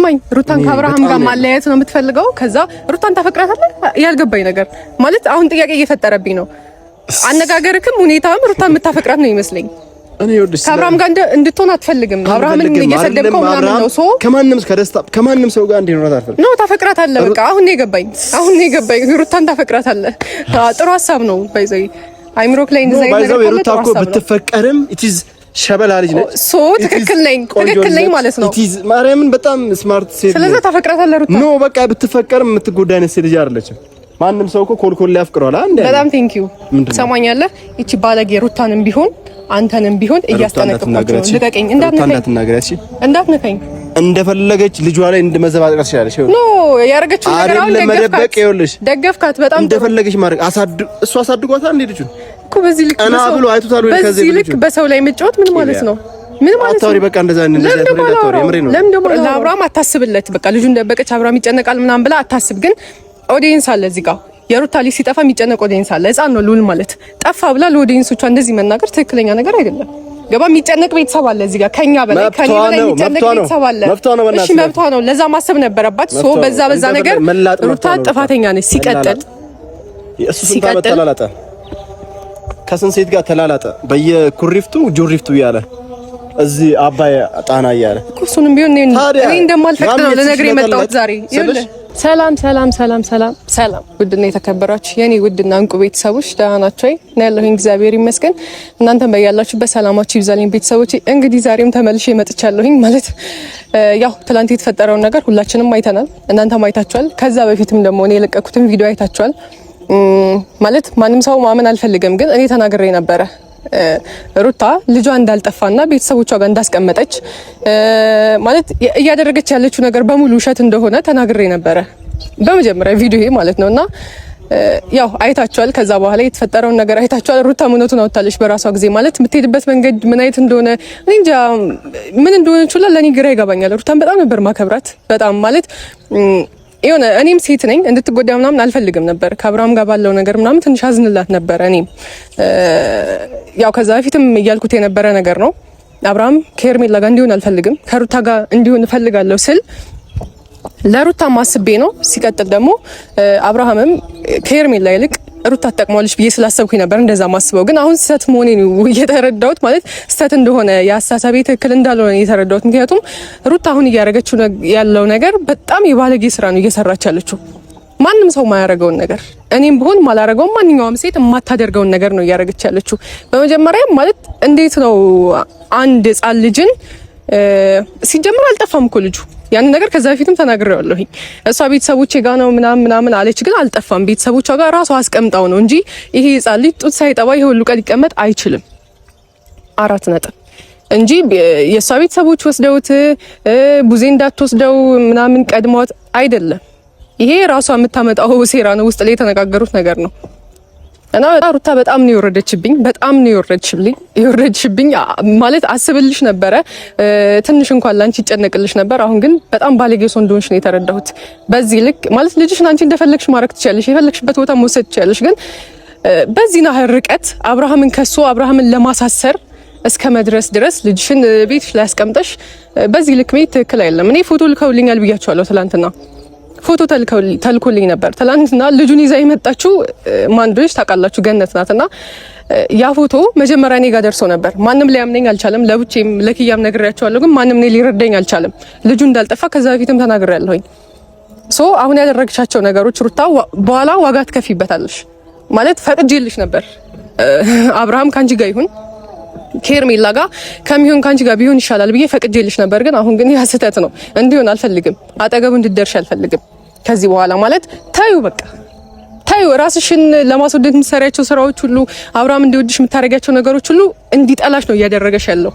ስማኝ ሩታን ከአብርሃም ጋር ማለያየት ነው የምትፈልገው? ከዛ ሩታን ታፈቅራታለህ? ያልገባኝ ነገር ማለት አሁን ጥያቄ እየፈጠረብኝ ነው። አነጋገርክም ሁኔታም ሩታን የምታፈቅራት ነው ይመስለኝ። እኔ ይወድሽ ከአብርሃም ጋር እንድትሆን አትፈልግም። አብርሃምን እየሰደብከው ምናምን ነው። ከማንም ሰው ጋር እንዲኖራት አትፈልግም ነው። ታፈቅራታለህ። በቃ አሁን ነው የገባኝ። ሩታን ታፈቅራታለህ። ጥሩ ሀሳብ ነው። ባይዘይ አይምሮክ ላይ እንደዛ ነገር ሩታ እኮ ብትፈቀርም ኢትዝ ሸበላ ልጅ ነች። ትክክል ነኝ ማለት ነው። ኢትዝ ማርያምን በጣም ስማርት ሴት። ስለዚህ ታፈቅራታለህ ሩታ። ኖ በቃ ብትፈቀርም የምትጎዳ አይነት ሴት ልጅ አይደለችም። ማንም ሰው እኮ ኮልኮል ያፍቅረዋል። በጣም ቴንክ ዩ ሰማኛለህ። እቺ ባለጌ ሩታንም ቢሆን አንተንም ቢሆን እያስጠነቀቅኩ ነው። ልቀቀኝ፣ እንዳትነካኝ። እንደፈለገች ልጇ ላይ እንደመዘባጠቅ ትችላለች። ኖ ያረጋችሁ ነገር አሁን ለመደበቅ ይኸውልሽ፣ ደገፍካት በጣም እንደፈለገች ማድረግ እሱ አሳድጓታል እንዴ ልጁን እኮ በዚህ ልክ ቀና ብሎ አይቶታል ወይ? ከዚህ ልክ በሰው ላይ መጫወት ምን ማለት ነው? አታውሪ በቃ እንደዛ ለአብርሃም አታስብለት። በቃ ልጁን ደበቀች፣ አብርሃም ይጨነቃል ምናምን ብላ አታስብ። ግን ኦዲየንስ አለ እዚህ ጋር የሩታ ልጅ ሲጠፋ የሚጨነቅ ኦዲየንስ አለ። ህፃን ነው ሉል ማለት ጠፋ ብላ ለኦዲየንሶቿ እንደዚህ መናገር ትክክለኛ ነገር አይደለም። ገባ? የሚጨነቅ ቤተሰብ አለ እዚህ ጋር ከኛ በላይ ከኔ በላይ የሚጨነቅ ቤተሰብ አለ። እሺ መብቷ ነው። ለዛ ማሰብ ነበረባት። ሶ በዛ ነገር ሩታ ጥፋተኛ ነች። ሲቀጥል ተላላጠ ከስንት ሴት ጋር ተላላጠ። በየኩሪፍቱ ጁሪፍቱ እያለ እዚህ አባይ ጣና እያለ እሱንም ቢሆን እኔ እንደማልፈቅድ ነው ለነገር የመጣሁት ዛሬ። ሰላም ውድና የተከበራችሁ የኔ ውድና እንቁ ቤተሰቦች ደህና ናችሁ ወይ? እኔ ያለሁኝ እግዚአብሔር ይመስገን። እናንተም በያላችሁበት ሰላማችሁ ይብዛልኝ ቤተሰቦች። እንግዲህ ዛሬም ተመልሼ መጥቻለሁኝ። ማለት ያው ትላንት የተፈጠረውን ነገር ሁላችንም አይተናል፣ እናንተም አይታችኋል። ከዛ በፊትም ደግሞ እኔ የለቀኩትን ቪዲዮ አይታችኋል። ማለት ማንም ሰው ማመን አልፈልግም፣ ግን እኔ ተናግሬ ነበረ ሩታ ልጇ እንዳልጠፋና ቤተሰቦቿ ጋር እንዳስቀመጠች ማለት እያደረገች ያለችው ነገር በሙሉ ውሸት እንደሆነ ተናግሬ ነበረ በመጀመሪያ ቪዲዮ ማለት ነውና ያው አይታችኋል። ከዛ በኋላ የተፈጠረውን ነገር አይታችኋል። ሩታ እውነቱን አውጥታለች በራሷ ጊዜ። ማለት የምትሄድበት መንገድ ምን አይነት እንደሆነ እኔ እንጃ ምን እንደሆነ ችላ ለኔ ግራ ይገባኛል። ሩታን በጣም ነበር ማከብራት በጣም ማለት የሆነ እኔም ሴት ነኝ እንድትጎዳ ምናምን አልፈልግም ነበር። ከአብርሃም ጋር ባለው ነገር ምናምን ትንሽ አዝንላት ነበር። እኔም ያው ከዛ በፊትም እያልኩት የነበረ ነገር ነው። አብርሃም ከሄርሜላ ጋር እንዲሆን አልፈልግም፣ ከሩታ ጋር እንዲሆን እፈልጋለሁ ስል ለሩታ ማስቤ ነው። ሲቀጥል ደግሞ አብርሃምም ከሄርሜላ ይልቅ ሩታ ተጠቅማለች ብዬ ስላሰብኩኝ ነበር እንደዛ ማስበው። ግን አሁን ስህተት መሆኔን እየተረዳሁት ማለት ስህተት እንደሆነ የአስተሳሰቤ ትክክል እንዳልሆነ እየተረዳሁት። ምክንያቱም ሩታ አሁን እያደረገችው ያለው ነገር በጣም የባለጌ ስራ ነው እየሰራች ያለችው። ማንም ሰው ማያደርገውን ነገር እኔም ብሆን ማላረገው ማንኛውም ሴት የማታደርገውን ነገር ነው እያደረገች ያለችው። በመጀመሪያ ማለት እንዴት ነው አንድ ህፃን ልጅን ሲጀምር አልጠፋም እኮ ልጁ ያን ነገር ከዛ በፊትም ተናግሬዋለሁኝ። እሷ ቤተሰቦቼ ጋር ነው ምናምን አለች፣ ግን አልጠፋም። ቤተሰቦቿ ጋር ራሷ አስቀምጣው ነው እንጂ ይሄ ህፃን ልጅ ጡት ሳይጠባ ይሄ ሁሉ ቀን ሊቀመጥ አይችልም። 4 ነጥብ እንጂ የእሷ ቤተሰቦች ወስደውት ቡዜ እንዳትወስደው ምናምን ቀድሟት አይደለም። ይሄ ራሷ የምታመጣው ሴራ ነው፣ ውስጥ ላይ የተነጋገሩት ነገር ነው። እና ሩታ በጣም ነው የወረደችብኝ ማለት አስብልሽ ነበረ ትንሽ እንኳን ላንቺ ይጨነቅልሽ ነበር። አሁን ግን በጣም ባለጌ ሰው እንደሆንሽ ነው የተረዳሁት። በዚህ ልክ ማለት ልጅሽን አንቺ እንደፈለግሽ ማድረግ ትችያለሽ፣ የፈለግሽበት ቦታ መውሰድ ትችያለሽ። ግን በዚህ ነው ርቀት አብርሃምን ለማሳሰር እስከ መድረስ ድረስ ልጅሽን ቤትሽ ላይ አስቀምጠሽ በዚህ ልክ መሄድ ትክክል አይደለም። እኔ ፎቶ ልከውልኛል ብያቸዋለሁ ትላንትና ፎቶ ተልኮልኝ ነበር። ትላንትና ልጁን ይዛ የመጣችው ማን ልጅ ታውቃላችሁ? ገነት ናትና ያ ፎቶ መጀመሪያ እኔ ጋር ደርሶ ነበር። ማንም ሊያምነኝ አልቻለም። ለብቻዬም ለኪያም ነግሬያቸዋለሁ፣ ግን ማንም እኔ ሊረዳኝ አልቻለም። ልጁ እንዳልጠፋ ከዛ በፊትም ተናግሬያለሁኝ። አሁን ያደረግሻቸው ነገሮች ሩታ በኋላ ዋጋ ትከፊበታለሽ። ማለት ፈቅጄልሽ ነበር አብርሃም ካንቺ ጋር ይሁን ከሄርሜላ ጋር ከሚሆን ካንቺ ጋር ቢሆን ይሻላል ብዬ ፈቅጄልሽ ነበር። ግን አሁን ግን ያ ስህተት ነው፣ እንዲሆን አልፈልግም። አጠገቡ እንድትደርሽ አልፈልግም ከዚህ በኋላ። ማለት ታዩ ራስሽን ለማስወደድ የምትሰሪያቸው ስራዎች ሁሉ አብርሃም እንዲወድሽ የምታደርጊያቸው ነገሮች ሁሉ እንዲጠላሽ ነው እያደረገሽ ያለው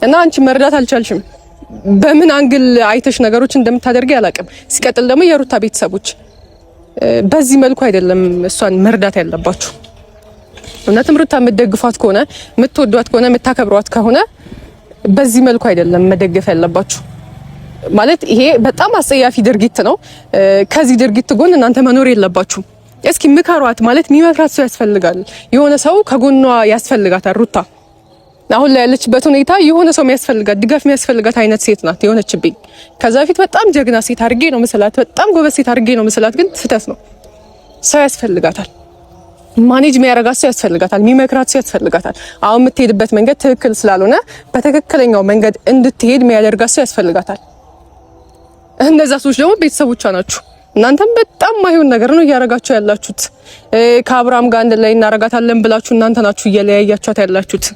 እና አንቺ መረዳት አልቻልሽም። በምን አንግል አይተሽ ነገሮች እንደምታደርጊ አላውቅም። ሲቀጥል ደግሞ የሩታ ቤተሰቦች በዚህ መልኩ አይደለም እሷን መርዳት ያለባችሁ። እውነትም ሩታ የምትደግፏት ከሆነ የምትወዷት ከሆነ የምታከብሯት ከሆነ በዚህ መልኩ አይደለም መደገፍ ያለባችሁ። ማለት ይሄ በጣም አስጸያፊ ድርጊት ነው። ከዚህ ድርጊት ጎን እናንተ መኖር የለባችሁም። እስኪ ምከሯት። ማለት የሚመክራት ሰው ያስፈልጋል። የሆነ ሰው ከጎኗ ያስፈልጋታል ሩታ አሁን ላይ ያለችበት ሁኔታ የሆነ ሰው የሚያስፈልጋት ድጋፍ የሚያስፈልጋት አይነት ሴት ናት የሆነችብኝ። ከዛ በፊት በጣም ጀግና ሴት አድርጌ ነው መስላት፣ በጣም ጎበዝ ሴት አድርጌ ነው መስላት፣ ግን ስህተት ነው። ሰው ያስፈልጋታል፣ ማኔጅ የሚያረጋት ሰው ያስፈልጋታል፣ የሚመክራት ሰው ያስፈልጋታል። አሁን የምትሄድበት መንገድ ትክክል ስላልሆነ በትክክለኛው መንገድ እንድትሄድ የሚያደርጋት ሰው ያስፈልጋታል። እነዛ ሰዎች ደግሞ ቤተሰቦቿ ናችሁ። እናንተም በጣም ማይሆን ነገር ነው እያረጋችሁ ያላችሁት። ከአብርሃም ጋር አንድ ላይ እናረጋታለን ብላችሁ እናንተ ናችሁ እየለያያችኋት ያላችሁት።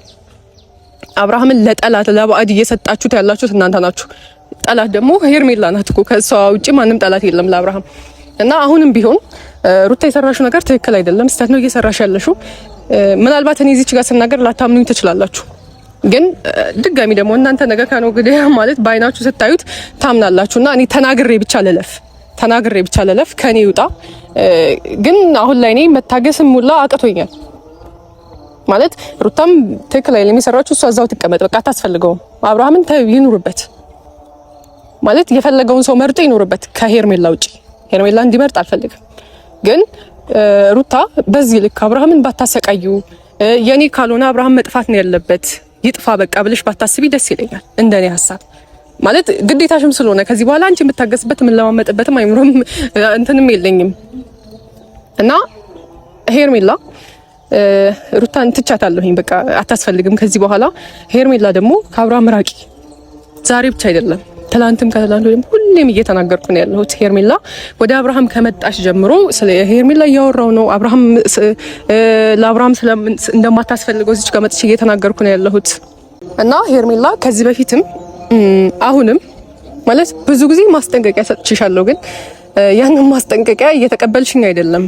አብርሃምን ለጠላት ለባዕድ እየሰጣችሁት ያላችሁት እናንተ ናችሁ። ጠላት ደግሞ ሄርሜላ ናት እኮ፣ ከሷ ውጪ ማንም ጠላት የለም ለአብርሃም። እና አሁንም ቢሆን ሩታ የሰራሽው ነገር ትክክል አይደለም፣ ስህተት ነው እየሰራሽ ያለሽው። ምናልባት እኔ እዚች ጋር ስናገር ላታምኑኝ ትችላላችሁ፣ ግን ድጋሚ ደግሞ እናንተ ነገ ከነገ ወዲያ ማለት በአይናችሁ ስታዩት ታምናላችሁና እኔ ተናግሬ ብቻ ለለፍ ከኔ ይውጣ። ግን አሁን ላይ እኔ መታገስም ሙላ አቅቶኛል። ማለት ሩታም ትክክል አይደለም የሚሰራችሁ፣ እሷ እዛው ትቀመጥ፣ በቃ አታስፈልገውም። አብርሃምን ይኑርበት ማለት የፈለገውን ሰው መርጦ ይኑርበት ከሄርሜላ ውጪ። ሄርሜላ እንዲመርጥ አልፈልግም። ግን ሩታ በዚህ ልክ አብርሃምን ባታሰቃዩ፣ የኔ ካልሆነ አብርሃም መጥፋት ነው ያለበት ይጥፋ በቃ ብለሽ ባታስቢ ደስ ይለኛል፣ እንደኔ ሀሳብ። ማለት ግዴታሽም ስለሆነ ከዚህ በኋላ አንቺ የምታገስበት ምን ለማመጥበትም አይምሮም እንትንም የለኝም። እና ሄርሜላ ሩታን ትቻታለሁኝ፣ በቃ አታስፈልግም ከዚህ በኋላ። ሄርሜላ ደግሞ ከአብርሃም ራቂ። ዛሬ ብቻ አይደለም ትላንትም ከትላንት ወዲም ሁሌም እየተናገርኩ ነው ያለሁት። ሄርሜላ ወደ አብርሃም ከመጣሽ ጀምሮ ስለ ሄርሜላ እያወራው ነው። ለአብርሃም እንደማታስፈልገው እዚች ጋር መጥቼ እየተናገርኩ ነው ያለሁት። እና ሄርሜላ ከዚህ በፊትም አሁንም ማለት ብዙ ጊዜ ማስጠንቀቂያ ሰጥቼሻለሁ፣ ግን ያንን ማስጠንቀቂያ እየተቀበልሽኝ አይደለም።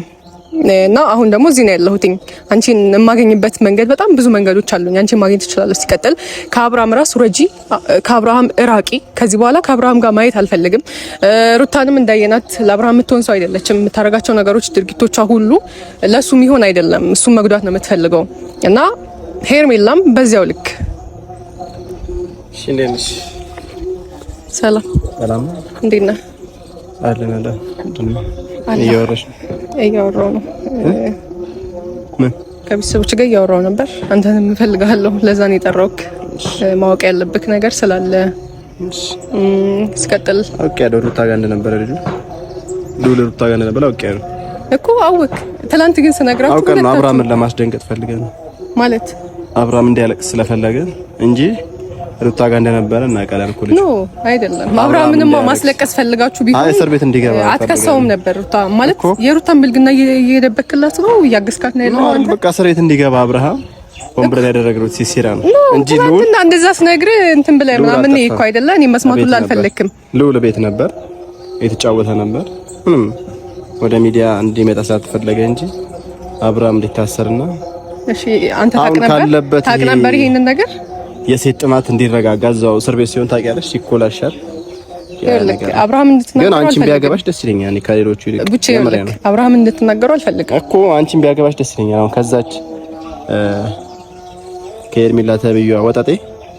እና አሁን ደግሞ እዚህ ነው ያለሁትኝ። አንቺን የማገኝበት መንገድ በጣም ብዙ መንገዶች አሉኝ። አንቺን ማግኘት ትችላለሽ። ሲቀጥል ከአብርሃም ራስ ረጂ፣ ከአብርሃም እራቂ። ከዚህ በኋላ ከአብርሃም ጋር ማየት አልፈልግም። ሩታንም እንዳየናት ለአብርሃም የምትሆን ሰው አይደለችም። የምታደርጋቸው ነገሮች፣ ድርጊቶቿ ሁሉ ለሱ የሚሆን አይደለም። እሱም መጉዳት ነው የምትፈልገው። እና ሄርሜላም በዚያው ልክ። ሰላም ሰላም፣ እንዴት ነህ? አለና እያወራሁ ነው። ምን ከቤተሰቦች ጋር እያወራሁ ነበር። አንተንም እፈልግሃለሁ፣ ለዛ ነው የጠራሁት። ማወቅ ያለብህ ነገር ስላለ። ሲቀጥል ያለው ሩታ ጋር እንደነበረ ሩታ ጋር እንደነበረ ያለው እኮ አወቅ። ትናንት ግን ስነግራችሁ አውቀን ነው አብርሃምን ለማስደንገጥ ፈልገን ማለት አብርሃም እንዲያለቅስ ስለፈለገ እንጂ ሩታ ጋር እንደነበረ እናውቃለን እኮ። ኖ አይደለም፣ አብርሃምንም ማስለቀስ ፈልጋችሁ ቢሆን እስር ቤት እንዲገባ አትከሰውም ነበር። ሩታ ማለት የሩታን ብልግና እየደበክላት ነው፣ እያገስካት ነው ያለው አንተ። በቃ እስር ቤት እንዲገባ አብርሃም ወንብረ ያደረገው ሲሲራ ነው እንጂ እና እንደዛ ስነግርህ እንትን ብለህ ምናምን እኮ አይደለ። እኔ መስማቱን አልፈለክም። ልውል ቤት ነበር የተጫወተ ነበር። ምንም ወደ ሚዲያ እንዲመጣ ሳትፈልገ እንጂ አብርሃም እንዲታሰርና እሺ፣ አንተ ታውቅ ነበር ይሄንን ነገር የሴት ጥማት እንዲረጋጋ እዛው እስር ቤት ሲሆን ታውቂያለሽ፣ ይኮላሻል። አብርሃም እንድትናገረው ግን አንቺም ቢያገባሽ ደስ ይለኛል። እኔ ከሌሎቹ ይልቅ አብርሃም እንድትናገረው አልፈልግም እኮ። አንቺም ቢያገባሽ ደስ ይለኛል። አሁን ከዛች ከሄርሜላ ተብዬዋ ወጣጤ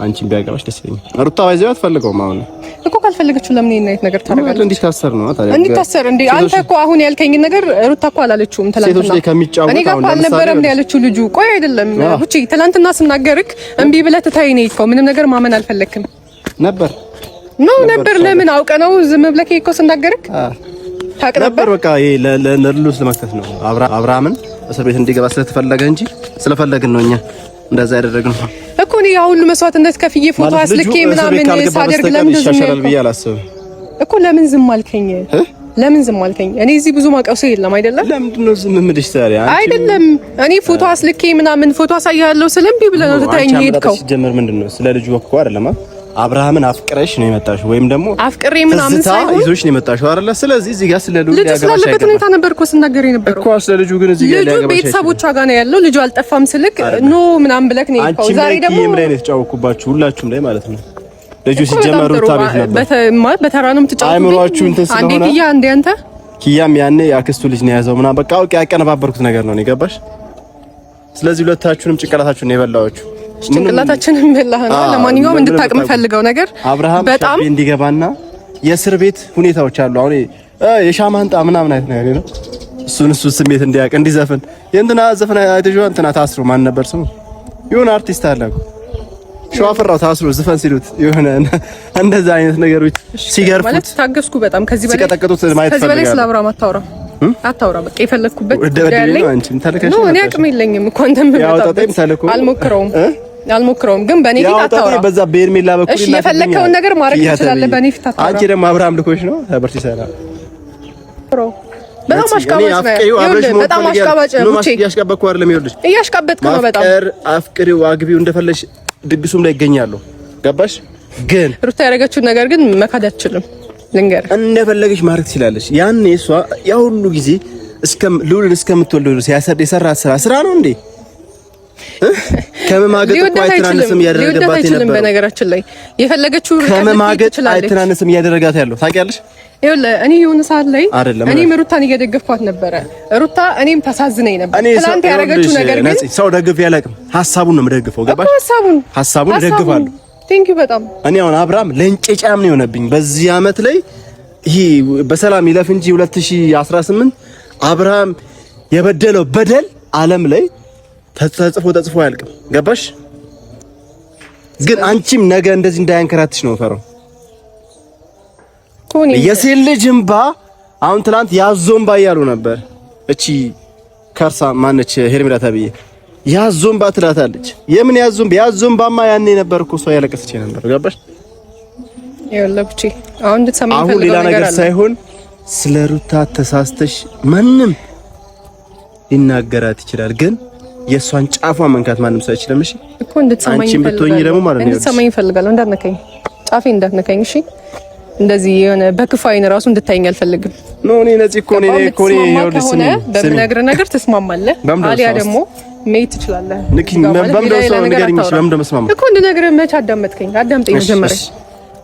አንቺም ቢያገባሽ ደስ ይለኛል። ሩታ ባይዘው አትፈልገውም አሁን እኮ። ካልፈለገችው ለምን ይሄን አይነት ነገር ታደርጋለች? እንዲታሰር ነው ታዲያ። እንዲታሰር እንዴ? አንተ እኮ አሁን ያልከኝ ነገር ሩታ እኮ አላለችውም። ሴቶች ላይ ከሚጫወት እኔ ጋር አልነበረም ያለችው ልጁ። ቆይ አይደለም ቡቺ፣ ትናንትና ስናገርክ እምቢ ብለህ ትተኸኝ ነው እኮ። ምንም ነገር ማመን አልፈለክም ነበር ነበር። ለምን አውቀ ነው ዝም ብለህ እኮ ስናገርክ ታውቅ ነበር። በቃ ይሄ ለሉስ ለማክተት ነው። አብርሃምን እስር ቤት እንዲገባ ስለተፈለገ እንጂ ስለፈለግን ነው እኛ እንደዛ ያደረግነው እኮ። እኔ ያው ሁሉ መስዋዕትነት ከፍዬ ፎቶ አስልኬ ምናምን ሳደርግ ለምን ዝም እኮ? ለምን ዝም አልከኝ? ለምን ዝም አልከኝ? እኔ እዚህ ብዙ ማውቀው ሰው የለም አይደለም። ለምንድን ነው ዝም የምልሽ ታዲያ? አይደለም እኔ ፎቶ አስልኬ ምናምን ፎቶ አሳያለሁ ስለምቢ ብለህ ነው ትተኸኝ ሄድከው። ሲጀመር ምንድን ነው ስለ ልጁ እኮ አይደለም አብርሃምን አፍቅረሽ ነው የመጣሽው፣ ወይም ደግሞ አፍቅሬ ምናምን ሳይሆን ይዞሽ ነው የመጣሽው አይደለ? ስለዚህ እዚህ ጋር ስለ ልጁ ያለበት ሁኔታ ነበር እኮ ስናገር የነበረው እኮ። ስለ ልጁ ግን እዚህ ጋር ልጁ ቤተሰቦቿ ጋር ነው ያለው። ልጁ አልጠፋም ስልክ ኖ ምናምን ብለህ ነው የሄድከው። ዛሬ ደግሞ ምን ላይ ነው የተጫወኩባችሁ? ሁላችሁም ላይ ማለት ነው። ልጁ ሲጀመር ሩታ ቤት ነበር። በተራ ነው የምትጫወቱት። አይምሮአችሁ እንትን ስለሆነ አንዴ ኪያ አንዴ አንተ ኪያም ያኔ የአክስቱ ልጅ ነው ያዘው ምናምን በቃ አውቄ ያቀነባበርኩት ነገር ነው። ገባሽ? ስለዚህ ሁለታችሁንም ጭንቅላታችሁን ነው የበላችሁ። ጭንቅላታችንን በላህ ነው። ለማንኛውም እንድታቅ የምፈልገው ነገር በጣም እንዲገባና የእስር ቤት ሁኔታዎች አሉ። አሁን የሻማንጣ ምናምን አይነት ነገር ነው። እሱ ስሜት እንዲያውቅ እንዲዘፍን የእንትና ዘፈን አይተሽው እንትና ታስሮ ማን ነበር ስሙ? የሆነ አርቲስት አለ ሸዋፈራው ታስሮ ዝፈን ሲሉት የሆነ እንደዛ አይነት ነገሮች ሲገርፉት ማለት ታገስኩ በጣም ከዚህ በላይ ሲቀጠቅጡት ማየት ከዚህ በላይ ስለ አብርሃም አታውራ በቃ የፈለኩበት ያለኝ ነው። እኔ አቅም የለኝም እኮ አልሞክረውም ግን በኔ ፊት አታውራ። በዛ በኤርሜላ በኩል እሺ የፈለከውን ነገር ማድረግ ትችላለህ። በኔ ፊት አታውራ። አንቺ ደግሞ አብርሃም ልኮሽ ነው በርት ይሰራ በጣም አሽቃባጭ ነው። እያሽቃበጥኩ አይደለም ይኸውልሽ፣ እያሽቃበጥክ ነው በጣም አፍቅሪው አግቢው እንደፈለሽ ድግሱም ላይ ይገኛሉ። ገባሽ? ግን ሩታ ያደረገችውን ነገር ግን መካድ አትችልም። ልንገር እንደፈለገሽ ማድረግ ትችላለሽ። ያኔ እሷ ያ ሁሉ ጊዜ ሉልን እስከምትወልደው ድረስ ያሰራት ስራ ነው እንዴ? ከመማገጥ እኮ አይተናነስም እያደረገባት የነበረው። በነገራችን ላይ የፈለገችው ከመማገጥ አይተናነስም እያደረጋት ያለው ታውቂያለሽ። ይኸውልህ እኔ የሆነ ሰዓት ላይ እኔም ሩታን እየደገፍኳት ነበረ። ሩታ እኔም ታሳዝነኝ ነበር። ትናንት ያደረገችው ነገር ግን ሰው ደግፍ ያላቅም ሀሳቡን ነው የምደግፈው። ገባሽ? ሀሳቡን እደግፋለሁ። ቴንክ ዩ በጣም እኔ አሁን አብርሃም ለእንጨጫም ነው የሆነብኝ በዚህ አመት ላይ። ይሄ በሰላም ይለፍ እንጂ 2018 አብርሃም የበደለው በደል ዓለም ላይ ተጽፎ አያልቅም። ገባሽ? ግን አንቺም ነገ እንደዚህ እንዳያንከራትሽ ነው ፈረው የሴት ልጅ እንባ። አሁን ትናንት ያዞምባ እያሉ ነበር። እቺ ከርሳ ማነች ሄርሜላ ተብዬ ያዞምባ ትላታለች። የምን ያዞምባማ ያኔ ነበር እኮ እሷ ያለቀሰች ነበር። ገባሽ? ይኸውልህ አሁን እንድትሰማኝ ፈልገው ነገር አለ። አሁን ሌላ ነገር ሳይሆን ስለ ሩታ ተሳስተሽ ማንም ሊናገራት ይችላል፣ ግን የሷን ጫፏ መንካት ማንም ሰው አይችልም። እሺ እኮ እንድትሰማኝ አንቺ ብትሆኚ ደግሞ ማለት ነው እንድትሰማኝ ፈልጋለሁ። እንዳትነካኝ፣ ጫፌ እንዳትነካኝ። እሺ እንደዚህ የሆነ በክፉ አይን ራሱ እንድታየኝ አልፈልግም። ኖ እኔ ነፂ እኮ እኔ ይኸውልሽ ስሚ በምነግርህ ነገር ትስማማለህ፣ አሊያ ደግሞ መሄድ ትችላለህ። በምንድነው ንገሪኝ። በምንድነው መስማማ እኮ እንድነግርህ መች አዳመጥከኝ? አዳምጠኝ መጀመሪያ።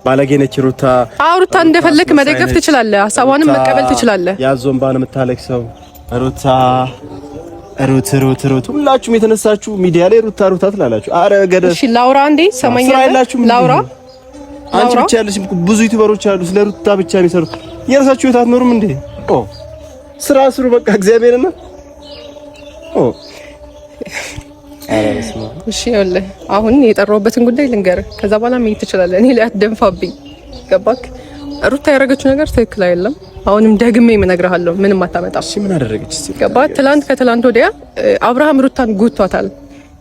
ባለጌ ነች ሩታ። ሩታ እንደፈለክ መደገፍ ትችላለህ፣ ሀሳቧንም መቀበል ትችላለህ። ያዞምባን የምታለቅሰው ሩታ ሩት ሁላችሁም የተነሳችሁ ሚዲያ ላይ ሩታ ትላላችሁ። አረ ገደል። እሺ ላውራ እንዴ? ሰማኛለህ? ላውራ አንቺ ብቻ ያለሽ ብዙ ዩቲዩበሮች አሉ ስለ ሩታ ብቻ የሚሰሩት። የራሳችሁ ህይወት አትኖሩም እንዴ? ስራ ስሩ በቃ እግዚአብሔርና እሺ ይኸውልህ አሁን የጠራሁበትን ጉዳይ ልንገርህ፣ ከዛ በኋላ መሄድ ትችላለህ። እኔ ላይ አትደንፋብኝ። ገባክ? ሩታ ያደረገችው ነገር ትክክል አይደለም። አሁንም ደግሜ እነግርሃለሁ፣ ምንም አታመጣም። እሺ ምን አደረገች? ገባህ? ከትላንት ወዲያ አብርሃም ሩታን ጎቷታል።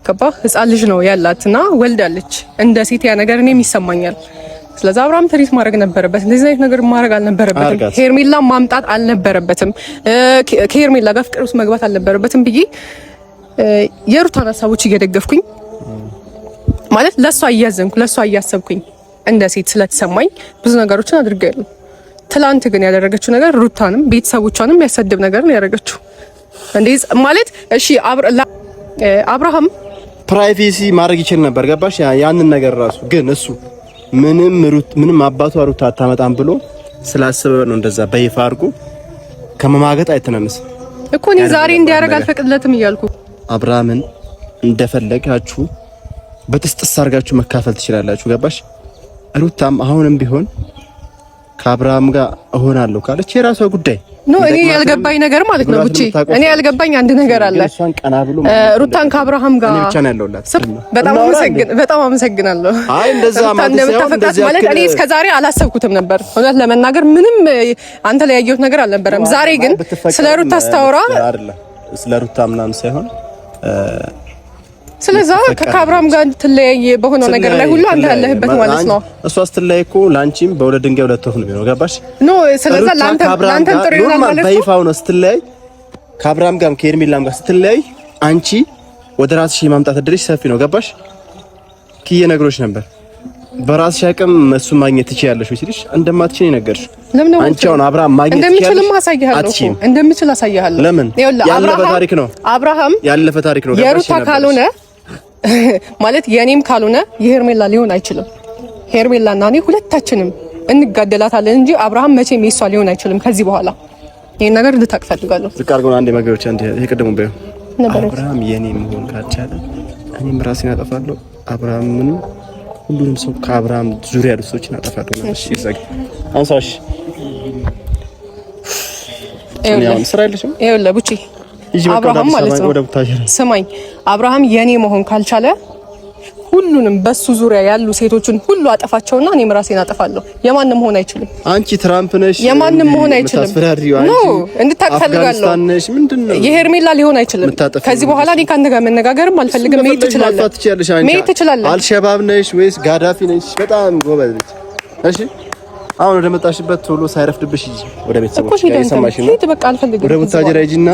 ገባህ? ህፃን ልጅ ነው ያላትና ወልዳለች። እንደ ሴት ያ ነገር እኔም ይሰማኛል። ስለዚህ አብርሃም ትሪት ማድረግ ነበረበት። እንደዚህ አይነት ነገር ማድረግ አልነበረበትም። ሄርሜላ ማምጣት አልነበረበትም። ከሄርሜላ ጋር ፍቅር ውስጥ መግባት አልነበረበትም ብዬ የሩታን ሀሳቦች እየደገፍኩኝ ማለት ለሷ እያዘንኩ ለሷ እያሰብኩኝ እንደ ሴት ስለተሰማኝ ብዙ ነገሮችን አድርጋለሁ። ትላንት ግን ያደረገችው ነገር ሩታንም ቤተሰቦቿንም ያሰድብ ነገር ነው ያደረገችው። እንዴ ማለት እሺ አብርሃም ፕራይቬሲ ማድረግ ይችል ነበር። ገባሽ? ያንን ነገር ራሱ ግን እሱ ምንም አባቷ ሩታ አታመጣም ብሎ ስላሰበ ነው እንደዛ በይፋ አድርጎ ከመማገጥ አይተናነስም እኮ። እኔ ዛሬ እንዲያደርግ አልፈቅድለትም እያልኩ አብርሃምን እንደፈለጋችሁ በጥስጥስ አድርጋችሁ መካፈል ትችላላችሁ። ገባሽ? ሩታም አሁንም ቢሆን ከአብርሃም ጋር እሆናለሁ ካለች የራሷ ጉዳይ ነው። እኔ ያልገባኝ ነገር ማለት ነው ብቻ እኔ ያልገባኝ አንድ ነገር አለ። ሩታን ከአብርሃም ጋር እኔ ብቻ ነው ያለውላት። በጣም አመሰግናለሁ። አይ እንደዛ ማለት እኔ እስከዛሬ አላሰብኩትም ነበር እውነት ለመናገር ምንም አንተ ላይ ያየሁት ነገር አልነበረም። ዛሬ ግን ስለ ሩታ ስታወራ አይደለም ስለ ሩታ ምናምን ሳይሆን ስለዛ ከአብርሃም ጋር ትለያየ በሆነው ነገር ላይ ሁሉ አንተ ያለህበት ማለት ነው። እሷ ስትለያይ እኮ ላንቺም በሁለት ድንጋይ ሁለት ወፍ ነው። ገባሽ? ኖ ስለዛ ላንተ ጥሩ ይሆናል ማለት ነው። በይፋው ነው ስትለያይ ከአብርሃም ጋርም ከሄርሜላም ጋር ስትለያይ አንቺ ወደ ራስሽ የማምጣት እድልሽ ሰፊ ነው። ገባሽ? ክዬ ነግሮሽ ነበር በራስሽ አቅም እሱ ማግኘት ትችያለሽ ወይ ሲልሽ እንደማትችል ነገርሽ። አንቺ አሁን አብርሃም ማግኘት እንደምችልም አሳይሃለሁ እንደምችል አሳይሃለሁ። ለምን ያለፈ ታሪክ ነው። አብርሃም ያለፈ ታሪክ ነው። የሩታ ካልሆነ ማለት የኔም ካልሆነ የሄርሜላ ሊሆን አይችልም። ሄርሜላና እኔ ሁለታችንም እንጋደላታለን እንጂ አብርሃም መቼም የሷ ሊሆን አይችልም ከዚህ በኋላ። ይሄን ነገር ልታቅ ፈልጋለሁ። ዝቅ አድርገው አንዴ መገበቻ አንዴ የቀደሙ በይ አብርሃም የኔ መሆን ካልቻለ እኔም ራሴን አጠፋለሁ። አብርሃም ምንም ሁሉንም ሰው ከአብርሃም ዙሪያ ያሉ ሰዎችን አጠፋለሁ። እሺ ይዘግ አንሳሽ ያው ስራ የለሽም። ይኸውልህ ቡጪ አብርሃም ማለት ነው ስማኝ፣ አብርሃም የኔ መሆን ካልቻለ ሁሉንም በሱ ዙሪያ ያሉ ሴቶችን ሁሉ አጠፋቸውና እኔም ራሴን አጠፋለሁ። የማንም መሆን አይችልም። አንቺ ትራምፕ ነሽ። የማንም መሆን አይችልም። ኖ እንድታፈልጋለሁ። ምንድነው የሄርሜላ ሊሆን አይችልም። ከዚህ በኋላ እኔ ካንተ ጋር መነጋገርም አልፈልግም። መሄድ ትችላለህ። አልሸባብ ነሽ ወይስ ጋዳፊ ነሽ? በጣም ጎበዝ ነሽ። እሺ አሁን ወደ መጣሽበት ቶሎ ሳይረፍድብሽ ወደ ቤተሰቦች ጋር ይሰማሽ ነው። በቃ አልፈልግም። ወደ ቡታጀራ ሂጂና